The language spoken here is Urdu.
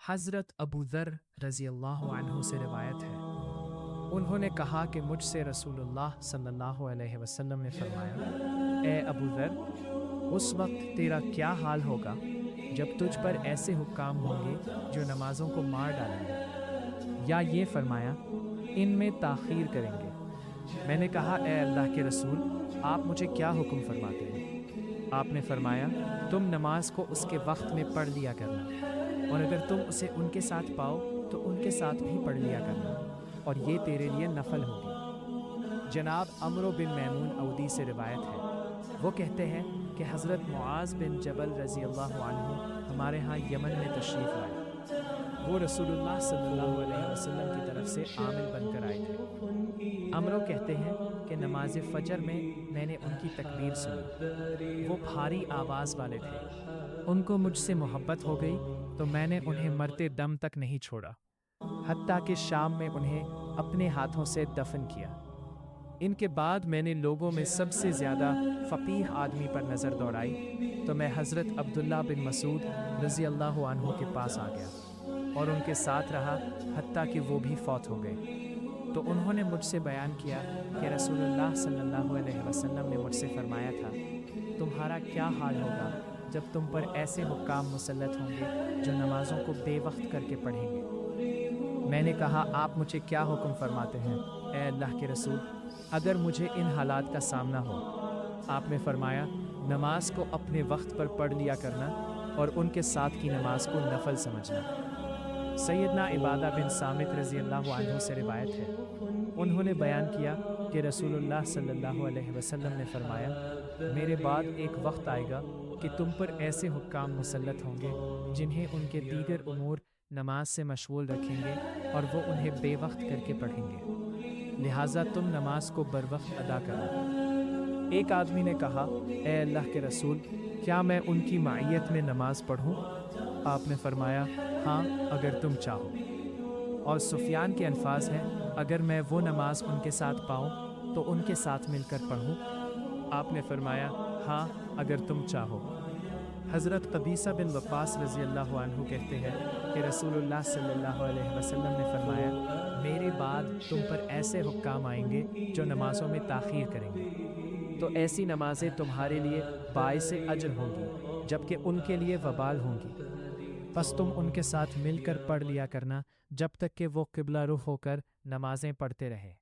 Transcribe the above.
حضرت ابو ذر رضی اللہ عنہ سے روایت ہے، انہوں نے کہا کہ مجھ سے رسول اللہ صلی اللہ علیہ وسلم نے فرمایا، اے ابو ذر، اس وقت تیرا کیا حال ہوگا جب تجھ پر ایسے حکام ہوں گے جو نمازوں کو مار ڈالیں گے، یا یہ فرمایا ان میں تاخیر کریں گے۔ میں نے کہا، اے اللہ کے رسول، آپ مجھے کیا حکم فرماتے ہیں؟ آپ نے فرمایا، تم نماز کو اس کے وقت میں پڑھ لیا کرنا، اور اگر تم اسے ان کے ساتھ پاؤ تو ان کے ساتھ بھی پڑھ لیا کرنا، اور یہ تیرے لیے نفل ہوگی۔ جناب عمرو بن میمون اودی سے روایت ہے، وہ کہتے ہیں کہ حضرت معاذ بن جبل رضی اللہ عنہ ہمارے ہاں یمن میں تشریف لائے۔ وہ رسول اللہ صلی اللہ علیہ وسلم کی طرف سے عامل بن کر آئے تھے۔ عمرو کہتے ہیں کہ نماز فجر میں نے ان کی تکبیر سنی۔ وہ بھاری آواز والے تھے، ان کو مجھ سے محبت ہو گئی تو میں نے انہیں مرتے دم تک نہیں چھوڑا، حتیٰ کہ شام میں انہیں اپنے ہاتھوں سے دفن کیا۔ ان کے بعد میں نے لوگوں میں سب سے زیادہ فقیہ آدمی پر نظر دوڑائی تو میں حضرت عبداللہ بن مسعود رضی اللہ عنہ کے پاس آ گیا اور ان کے ساتھ رہا حتیٰ کہ وہ بھی فوت ہو گئے۔ تو انہوں نے مجھ سے بیان کیا کہ رسول اللہ صلی اللہ علیہ وسلم نے مجھ سے فرمایا تھا، تمہارا کیا حال ہوگا جب تم پر ایسے حکام مسلط ہوں گے جو نمازوں کو بے وقت کر کے پڑھیں گے؟ میں نے کہا، آپ مجھے کیا حکم فرماتے ہیں اے اللہ کے رسول، اگر مجھے ان حالات کا سامنا ہو؟ آپ نے فرمایا، نماز کو اپنے وقت پر پڑھ لیا کرنا اور ان کے ساتھ کی نماز کو نفل سمجھنا۔ سیدنا عبادہ بن صامت رضی اللہ عنہ سے روایت ہے، انہوں نے بیان کیا کہ رسول اللہ صلی اللہ علیہ وسلم نے فرمایا، میرے بعد ایک وقت آئے گا کہ تم پر ایسے حکام مسلط ہوں گے جنہیں ان کے دیگر امور نماز سے مشغول رکھیں گے اور وہ انہیں بے وقت کر کے پڑھیں گے، لہٰذا تم نماز کو بر وقت ادا کرو۔ ایک آدمی نے کہا، اے اللہ کے رسول، کیا میں ان کی معیت میں نماز پڑھوں؟ آپ نے فرمایا، ہاں، اگر تم چاہو۔ اور سفیان کے الفاظ ہیں، اگر میں وہ نماز ان کے ساتھ پاؤں تو ان کے ساتھ مل کر پڑھوں؟ آپ نے فرمایا، ہاں، اگر تم چاہو۔ حضرت قبیصہ بن وقاص رضی اللہ عنہ کہتے ہیں کہ رسول اللہ صلی اللہ علیہ وسلم نے فرمایا، میرے بعد تم پر ایسے حکام آئیں گے جو نمازوں میں تاخیر کریں گے، تو ایسی نمازیں تمہارے لیے باعث اجر ہوں گی جبکہ ان کے لیے وبال ہوں گی، پس تم ان کے ساتھ مل کر پڑھ لیا کرنا جب تک کہ وہ قبلہ رخ ہو کر نمازیں پڑھتے رہے۔